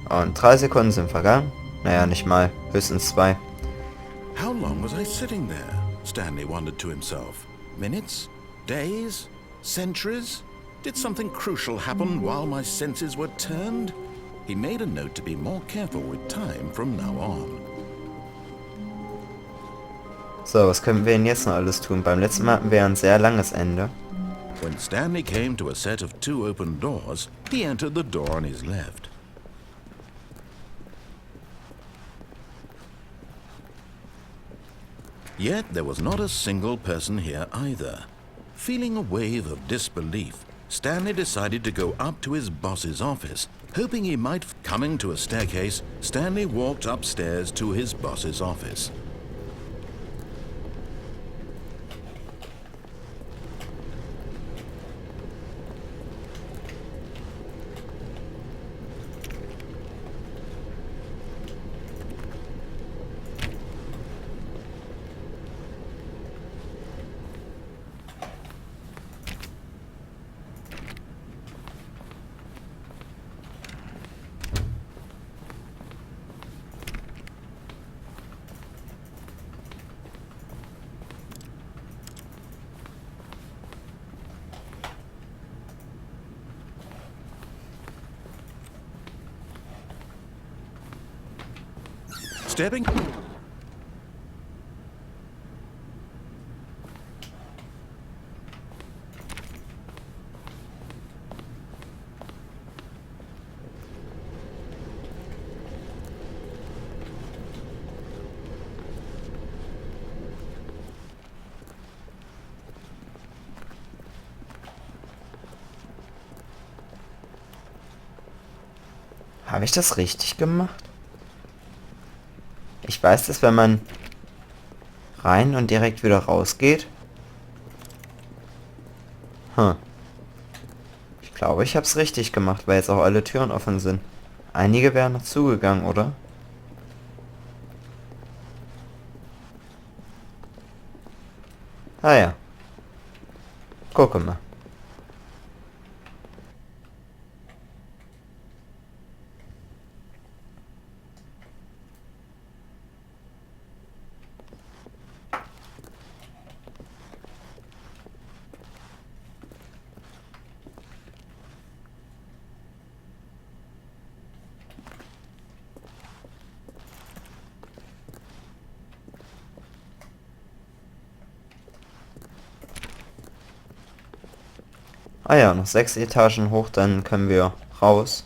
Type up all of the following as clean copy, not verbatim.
Und 3 Sekunden sind vergangen. Naja, nicht mal. Höchstens 2. How long was I sitting there? Stanley wondered to himself. Minutes? Days? Centuries? Did something crucial happen while my senses were turned? He made a note to be more careful with time from now on. So, was können wir denn jetzt noch alles tun? Beim letzten Mal hatten wir ein sehr langes Ende. When Stanley came to a set of 2 open doors, he entered the door on his left. Yet there was not a single person here either. Feeling a wave of disbelief, Stanley decided to go up to his boss's office, hoping he might... Coming to a staircase, Stanley walked upstairs to his boss's office. Stepping... Habe ich das richtig gemacht? Ich weiß, dass wenn man rein und direkt wieder rausgeht. Ich glaube, ich habe es richtig gemacht, weil jetzt auch alle Türen offen sind. Einige wären noch zugegangen, oder? Ah ja. Gucke mal. Ah ja, noch 6 Etagen hoch, dann können wir raus.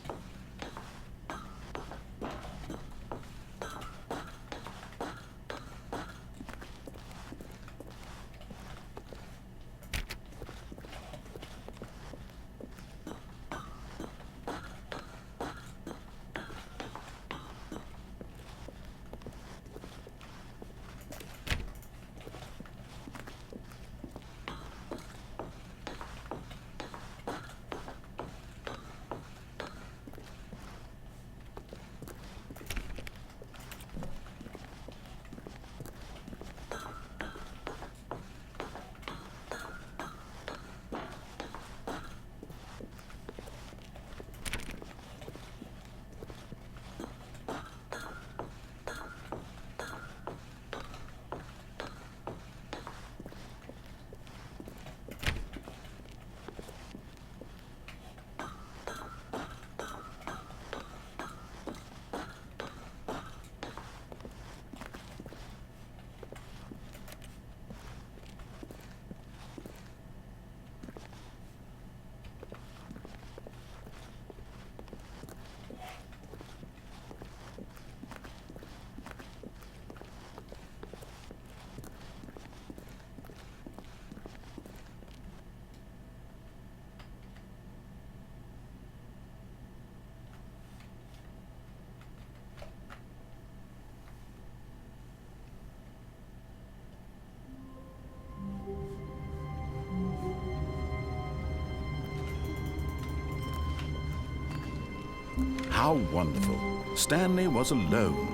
How wonderful. Stanley was alone.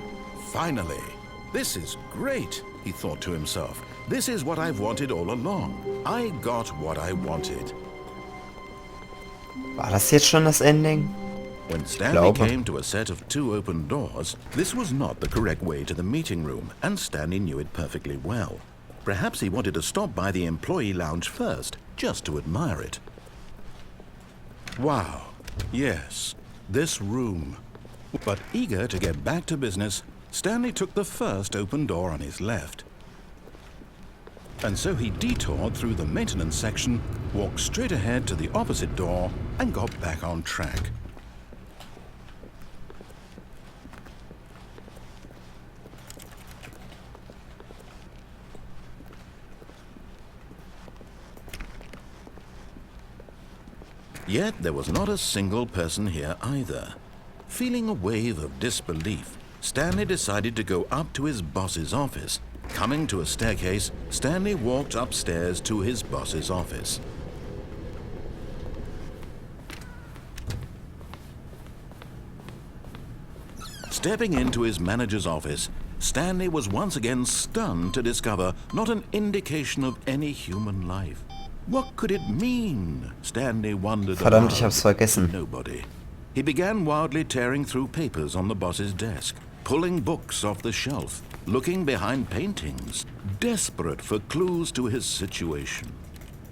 Finally. This is great, he thought to himself. This is what I've wanted all along. I got what I wanted. War das jetzt schon das Ending? When Stanley came to a set of 2 open doors, this was not the correct way to the meeting room, and Stanley knew it perfectly well. Perhaps he wanted to stop by the employee lounge first, just to admire it. Wow, yes, this room. But eager to get back to business, Stanley took the first open door on his left. And so he detoured through the maintenance section, walked straight ahead to the opposite door, and got back on track. Yet there was not a single person here either. Feeling a wave of disbelief, Stanley decided to go up to his boss's office. Coming to a staircase, Stanley walked upstairs to his boss's office. Stepping into his manager's office, Stanley was once again stunned to discover not an indication of any human life. What could it mean? Stanley wondered. Verdammt, ich hab's vergessen. Nobody. He began wildly tearing through papers on the boss's desk, pulling books off the shelf, looking behind paintings, desperate for clues to his situation.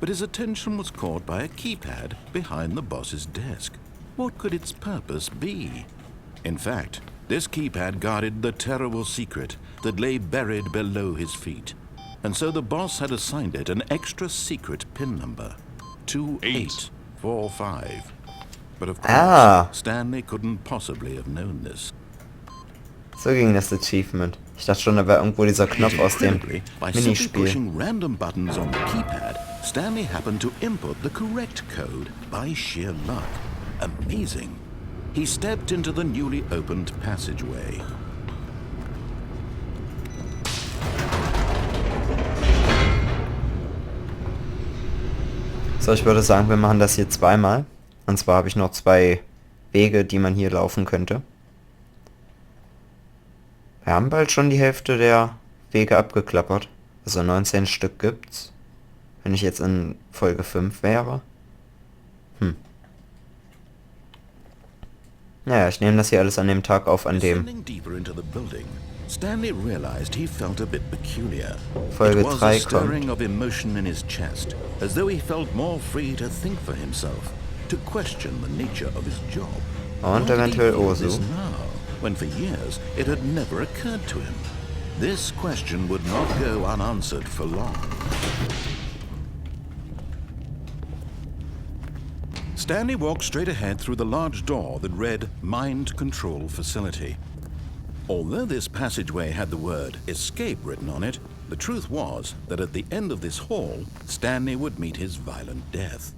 But his attention was caught by a keypad behind the boss's desk. What could its purpose be? In fact, this keypad guarded the terrible secret that lay buried below his feet. And so the boss had assigned it an extra secret PIN number, 2845. But of course, Stanley couldn't possibly have known this. So ging das Achievement. Ich dachte schon, da wäre irgendwo dieser Knopf aus dem By simply Minispiel. pushing random buttons on the keypad, Stanley happened to input the correct code by sheer luck. Amazing. He stepped into the newly opened passageway. So, ich würde sagen, wir machen das hier zweimal. Und zwar habe ich noch 2 Wege, die man hier laufen könnte. Wir haben bald schon die Hälfte der Wege abgeklappert. Also 19 Stück gibt's. Wenn ich jetzt in Folge 5 wäre. Naja, ich nehme das hier alles an dem Tag auf, an dem Stanley realized he felt a bit peculiar. Folge It was 3 a stirring kommt. of emotion in his chest, as though he felt more free to think for himself, to question the nature of his job. Und Why did he eventuell feel this Osu. now, when for years it had never occurred to him? This question would not go unanswered for long. Stanley walked straight ahead through the large door that read Mind Control Facility. Although this passageway had the word escape written on it, the truth was that at the end of this hall, Stanley would meet his violent death.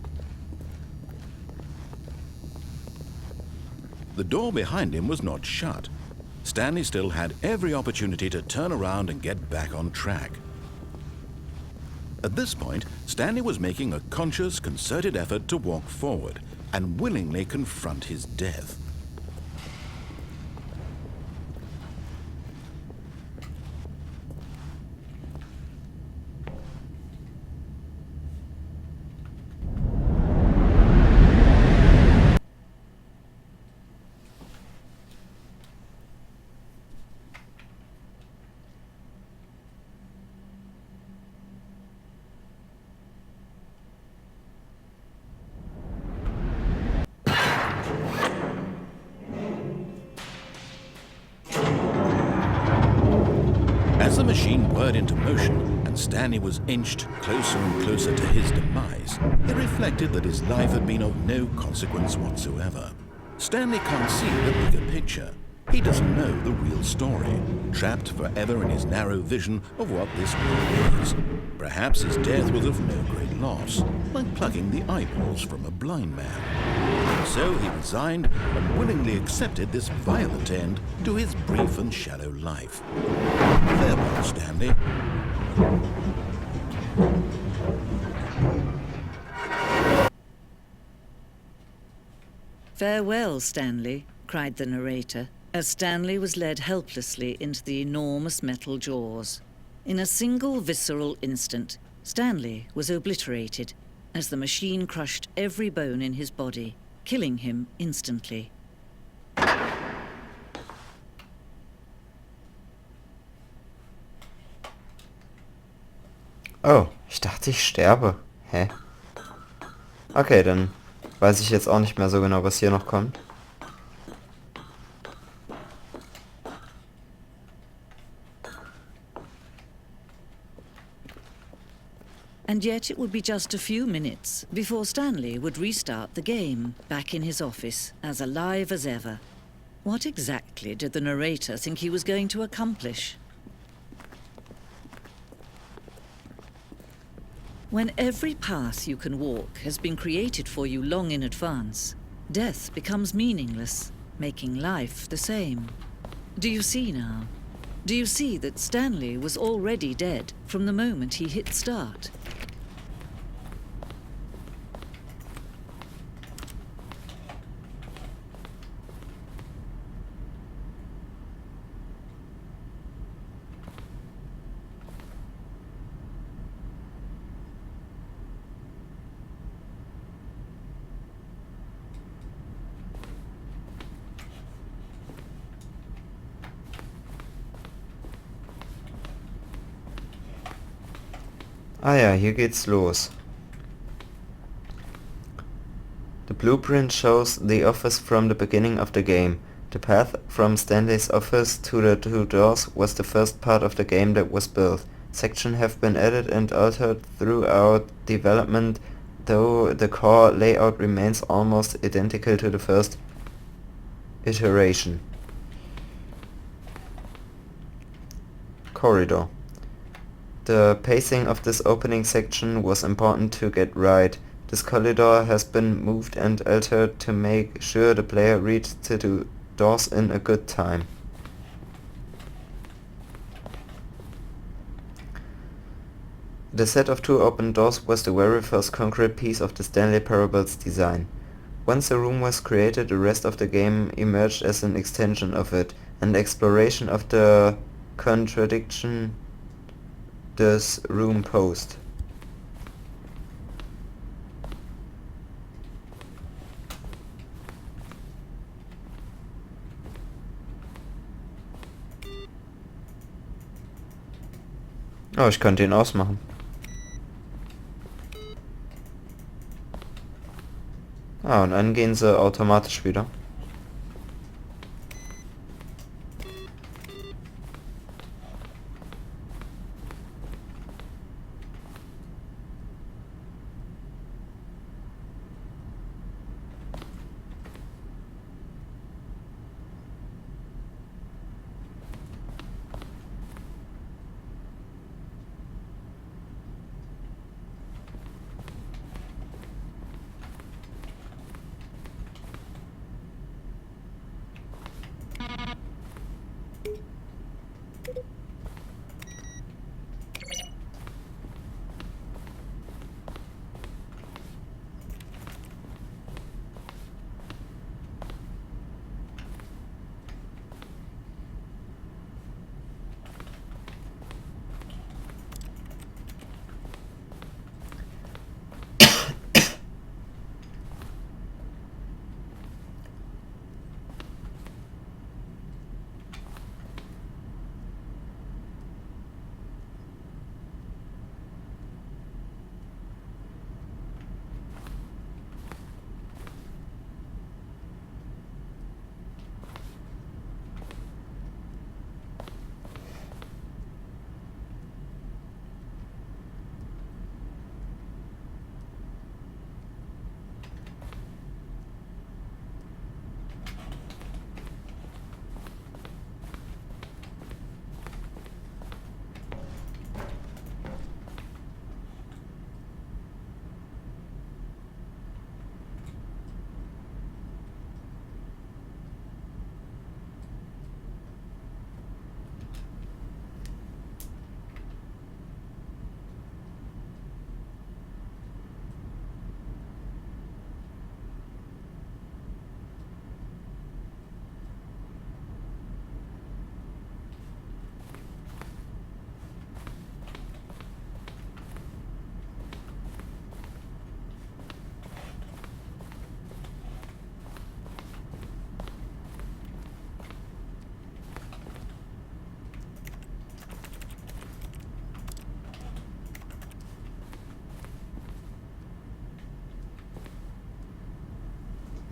The door behind him was not shut. Stanley still had every opportunity to turn around and get back on track. At this point, Stanley was making a conscious, concerted effort to walk forward and willingly confront his death. As the machine whirred into motion and Stanley was inched closer and closer to his demise, he reflected that his life had been of no consequence whatsoever. Stanley can't see the bigger picture. He doesn't know the real story, trapped forever in his narrow vision of what this world is. Perhaps his death was of no great loss, like plucking the eyeballs from a blind man. So he resigned and willingly accepted this violent end to his brief and shallow life. Farewell, Stanley. "Farewell, Stanley," cried the narrator, as Stanley was led helplessly into the enormous metal jaws. In a single visceral instant, Stanley was obliterated as the machine crushed every bone in his body, killing him instantly. Oh, ich dachte, ich sterbe. Hä? Okay, dann weiß ich jetzt auch nicht mehr so genau, was hier noch kommt. And yet it would be just a few minutes before Stanley would restart the game, back in his office, as alive as ever. What exactly did the narrator think he was going to accomplish? When every path you can walk has been created for you long in advance, death becomes meaningless, making life the same. Do you see now? Do you see that Stanley was already dead from the moment he hit start? Ah ja, hier geht's los. The blueprint shows the office from the beginning of the game. The path from Stanley's office to the two doors was the first part of the game that was built. Sections have been added and altered throughout development, though the core layout remains almost identical to the first iteration. Corridor. The pacing of this opening section was important to get right. This corridor has been moved and altered to make sure the player reaches the two doors in a good time. The set of two open doors was the very first concrete piece of the Stanley Parables design. Once the room was created, the rest of the game emerged as an extension of it, an exploration of the contradiction this room posed. Oh, ich könnte ihn ausmachen. Ah, und dann gehen sie automatisch wieder.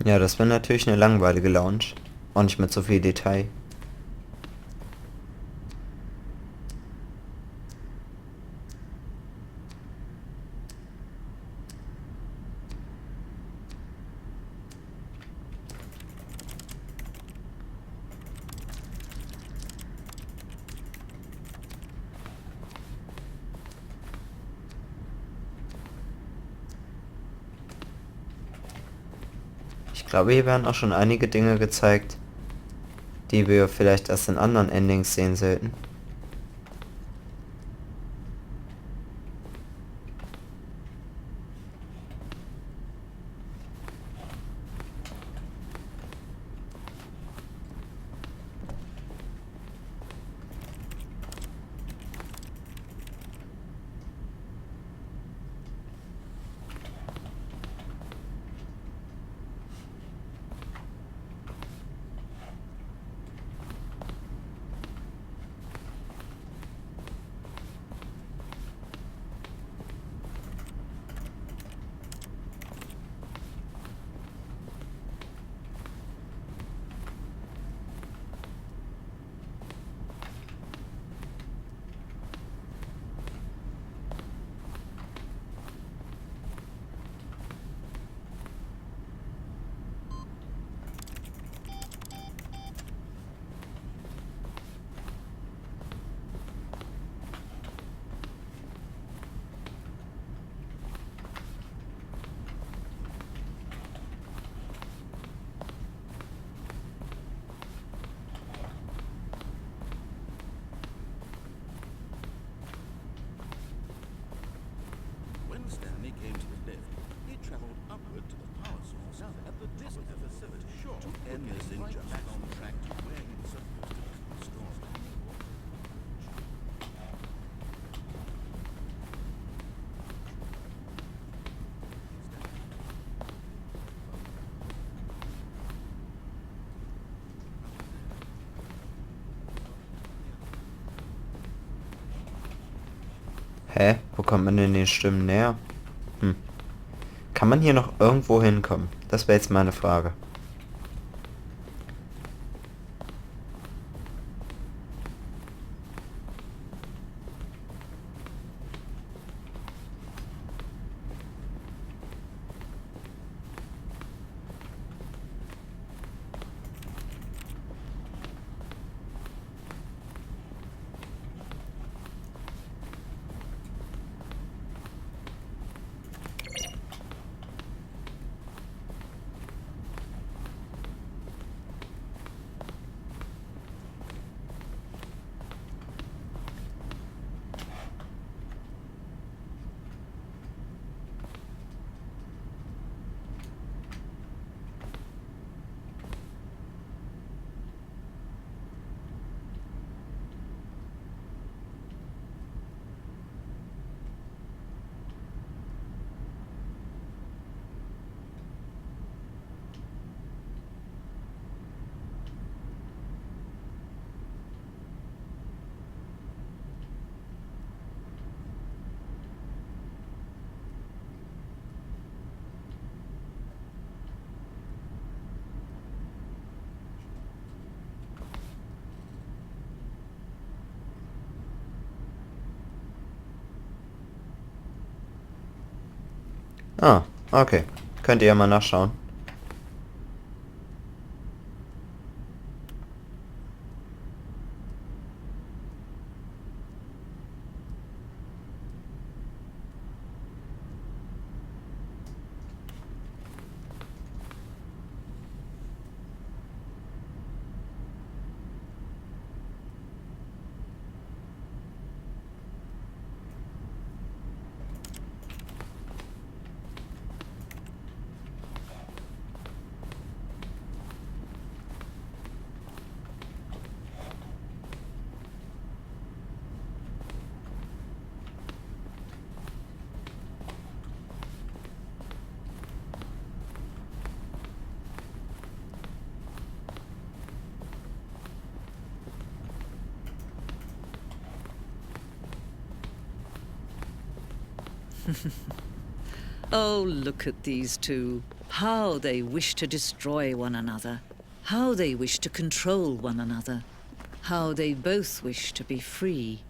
Ja, das wäre natürlich eine langweilige Lounge. Auch nicht mit so viel Detail. Ich glaube, hier werden auch schon einige Dinge gezeigt, die wir vielleicht erst in anderen Endings sehen sollten. When Stanley came to the lift, he travelled upward to the power source at the top of the facility. Sure, to end this injustice, back on track to where he was supposed to be restored. Hä? Wo kommt man denn den Stimmen näher? Kann man hier noch irgendwo hinkommen? Das wäre jetzt meine Frage. Ah, okay. Könnt ihr ja mal nachschauen. Oh, look at these two. How they wish to destroy one another. How they wish to control one another. How they both wish to be free.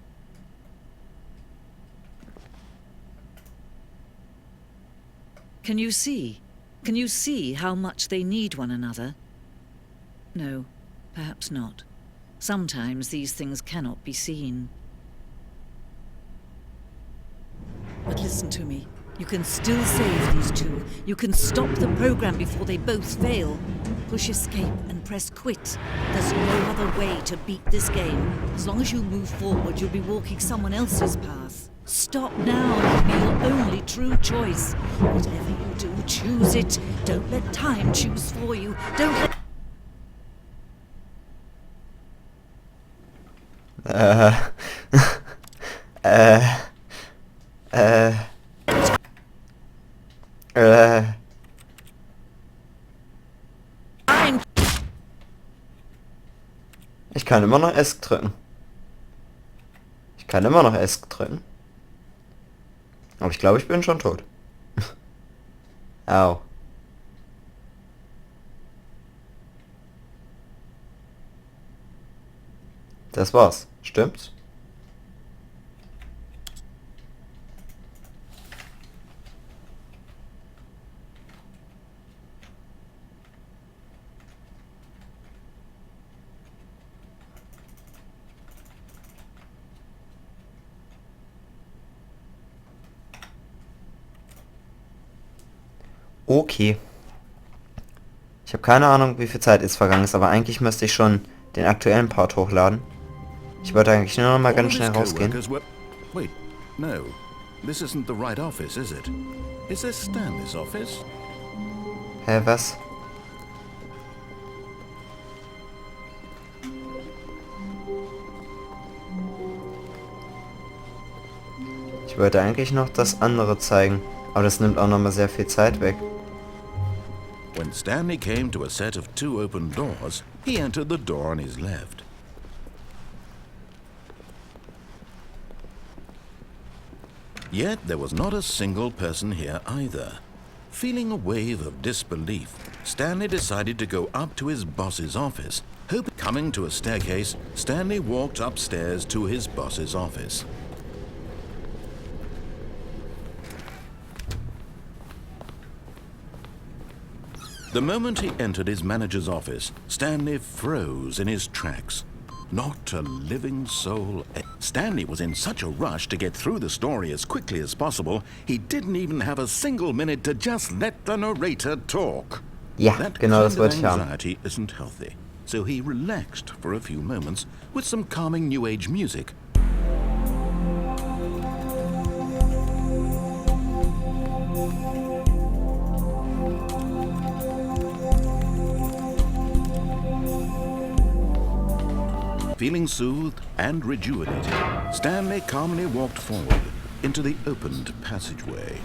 Can you see? Can you see how much they need one another? No, perhaps not. Sometimes these things cannot be seen. But listen to me. You can still save these two. You can stop the program before they both fail. Push escape and press quit. There's no other way to beat this game. As long as you move forward, you'll be walking someone else's path. Stop now and it'll be your only true choice. Whatever you do, choose it. Don't let time choose for you. Don't let... Ich kann immer noch ESC drücken. Ich kann immer noch ESC drücken. Aber ich glaube, ich bin schon tot. Au. Das war's. Stimmt's? Okay. Ich habe keine Ahnung, wie viel Zeit jetzt vergangen ist, aber eigentlich müsste ich schon den aktuellen Part hochladen. Ich wollte eigentlich nur noch mal ganz schnell rausgehen. Wait, no. This isn't the right office, is it? Is this Stanley's office? Hä, was? Ich wollte eigentlich noch das andere zeigen, aber das nimmt auch noch mal sehr viel Zeit weg. When Stanley came to a set of 2 open doors, he entered the door on his left. Yet there was not a single person here either. Feeling a wave of disbelief, Stanley decided to go up to his boss's office. Coming to a staircase, Stanley walked upstairs to his boss's office. The moment he entered his manager's office, Stanley froze in his tracks. Not a living soul. Stanley was in such a rush to get through the story as quickly as possible, he didn't even have a single minute to just let the narrator talk. Ja, That genau das kind wollte of ich haben. anxiety isn't healthy, so he relaxed for a few moments with some calming New Age music. Feeling soothed and rejuvenated, Stanley calmly walked forward into the opened passageway.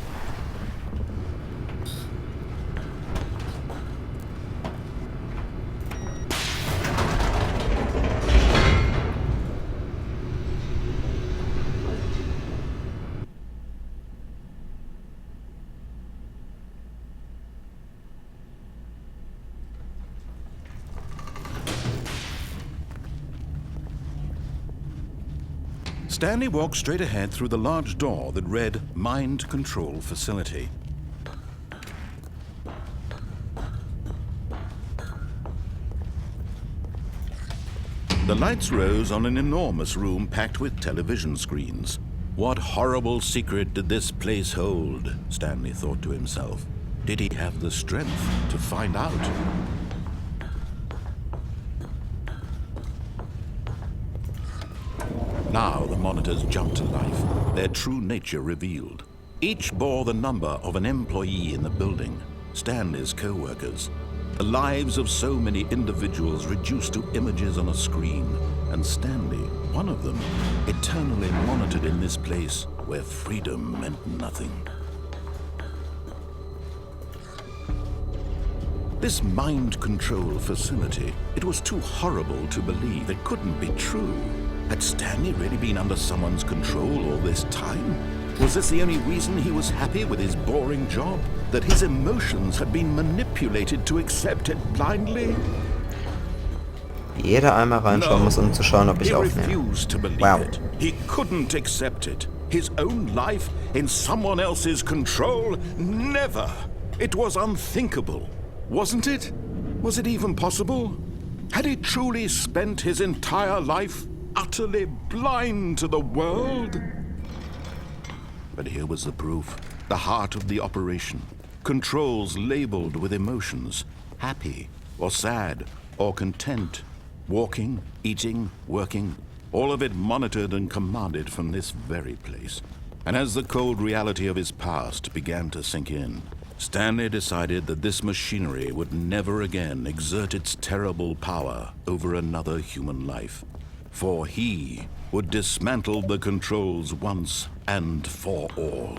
Stanley walked straight ahead through the large door that read Mind Control Facility. The lights rose on an enormous room packed with television screens. What horrible secret did this place hold? Stanley thought to himself. Did he have the strength to find out? Now the monitors jumped to life, their true nature revealed. Each bore the number of an employee in the building, Stanley's co-workers. The lives of so many individuals reduced to images on a screen, and Stanley, one of them, eternally monitored in this place where freedom meant nothing. This mind control facility, it was too horrible to believe. It couldn't be true. Had Stanley really been under someone's control all this time? Was this the only reason he was happy with his boring job? That his emotions had been manipulated to accept it blindly? Jeder einmal reinschauen muss, um zu schauen, ob ich He aufnehme. refused to believe Wow. it. He couldn't accept it. His own life in someone else's control? Never! It was unthinkable. Wasn't it? Was it even possible? Had he truly spent his entire life utterly blind to the world? But here was the proof. The heart of the operation. Controls labeled with emotions. Happy, or sad, or content. Walking, eating, working. All of it monitored and commanded from this very place. And as the cold reality of his past began to sink in, Stanley decided that this machinery would never again exert its terrible power over another human life. For he would dismantle the controls once and for all.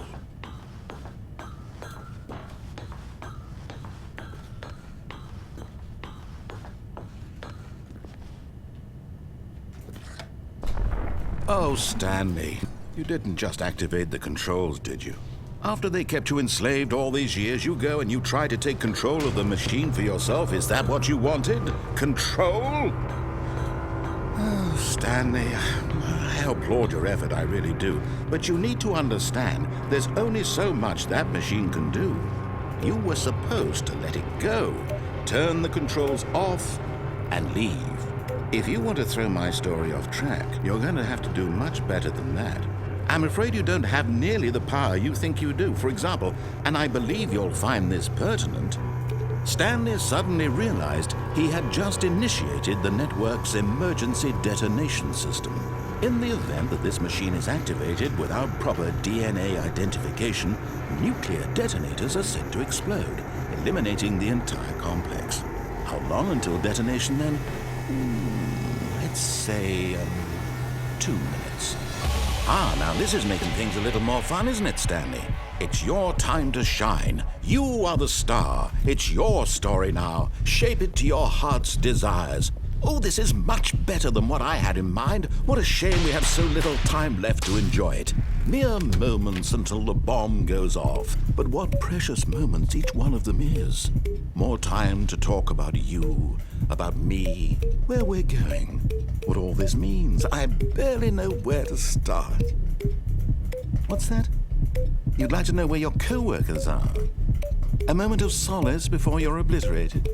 Oh, Stanley, you didn't just activate the controls, did you? After they kept you enslaved all these years, you go and you try to take control of the machine for yourself. Is that what you wanted? Control? Oh, Stanley, I applaud your effort, I really do. But you need to understand, there's only so much that machine can do. You were supposed to let it go, turn the controls off, and leave. If you want to throw my story off track, you're going to have to do much better than that. I'm afraid you don't have nearly the power you think you do. For example, and I believe you'll find this pertinent, Stanley suddenly realized he had just initiated the network's emergency detonation system. In the event that this machine is activated without proper DNA identification, nuclear detonators are set to explode, eliminating the entire complex. How long until detonation then? Let's say 2 minutes. Ah, now this is making things a little more fun, isn't it, Stanley? It's your time to shine. You are the star. It's your story now. Shape it to your heart's desires. Oh, this is much better than what I had in mind. What a shame we have so little time left to enjoy it. Mere moments until the bomb goes off. But what precious moments each one of them is. More time to talk about you, about me, where we're going, what all this means. I barely know where to start. What's that? You'd like to know where your co-workers are? A moment of solace before you're obliterated?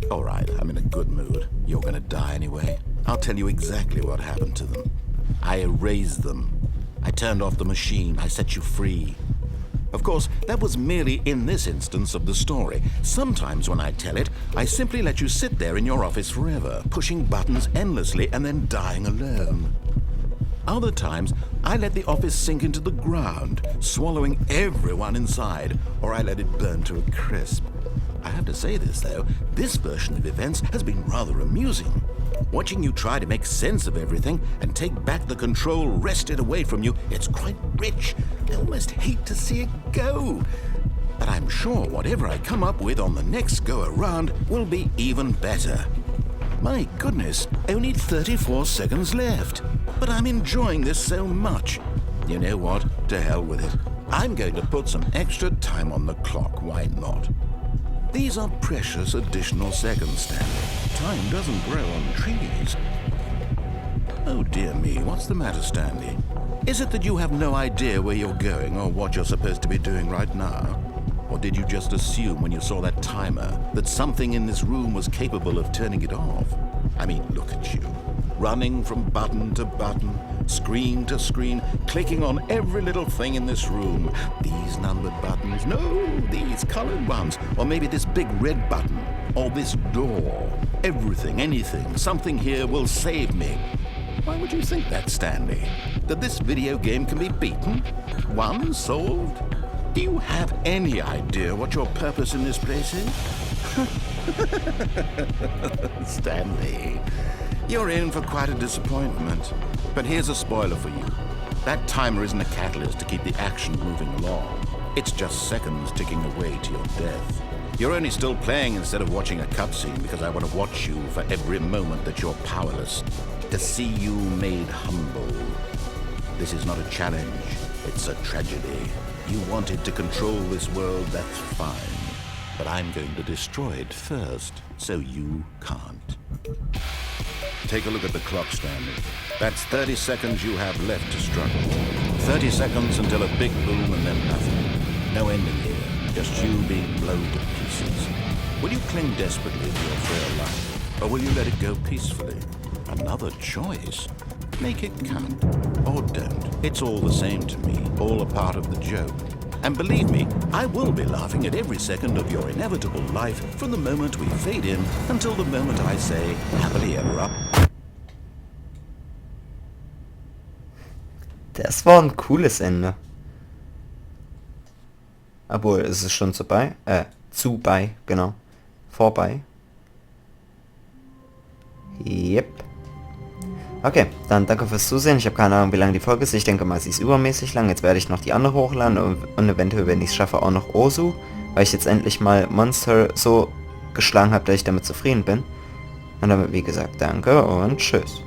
All right, I'm in a good mood. You're gonna die anyway. I'll tell you exactly what happened to them. I erased them. I turned off the machine. I set you free. Of course, that was merely in this instance of the story. Sometimes when I tell it, I simply let you sit there in your office forever, pushing buttons endlessly and then dying alone. Other times, I let the office sink into the ground, swallowing everyone inside, or I let it burn to a crisp. I have to say this, though, this version of events has been rather amusing. Watching you try to make sense of everything and take back the control wrested away from you, it's quite rich. I almost hate to see it go. But I'm sure whatever I come up with on the next go-around will be even better. My goodness, only 34 seconds left. But I'm enjoying this so much. You know what? To hell with it. I'm going to put some extra time on the clock, why not? These are precious additional seconds, Stanley. Time doesn't grow on trees. Oh dear me, what's the matter, Stanley? Is it that you have no idea where you're going or what you're supposed to be doing right now? Or did you just assume when you saw that timer that something in this room was capable of turning it off? I mean, look at you. Running from button to button, screen to screen, clicking on every little thing in this room. These numbered buttons, no, these colored ones. Or maybe this big red button, or this door. Everything, anything, something here will save me. Why would you think that, Stanley? That this video game can be beaten? Won? Solved? Do you have any idea what your purpose in this place is? Stanley, you're in for quite a disappointment. But here's a spoiler for you. That timer isn't a catalyst to keep the action moving along. It's just seconds ticking away to your death. You're only still playing instead of watching a cutscene because I want to watch you for every moment that you're powerless. To see you made humble. This is not a challenge. It's a tragedy. You wanted to control this world, that's fine. But I'm going to destroy it first, so you can't. Take a look at the clock, Stanley. That's 30 seconds you have left to struggle. 30 seconds until a big boom and then nothing. No ending here, just you being blown to pieces. Will you cling desperately to your frail life, or will you let it go peacefully? Another choice. Make it count, or don't. It's all the same to me, all a part of the joke. And believe me, I will be laughing at every second of your inevitable life from the moment we fade in until the moment I say, happily ever up. Das war ein cooles Ende. Obwohl, es ist schon genau. Vorbei. Yep. Okay, dann danke fürs Zusehen. Ich habe keine Ahnung, wie lange die Folge ist. Ich denke mal, sie ist übermäßig lang. Jetzt werde ich noch die andere hochladen und eventuell, wenn ich es schaffe, auch noch Osu, weil ich jetzt endlich mal Monster so geschlagen habe, dass ich damit zufrieden bin. Und damit, wie gesagt, danke und tschüss.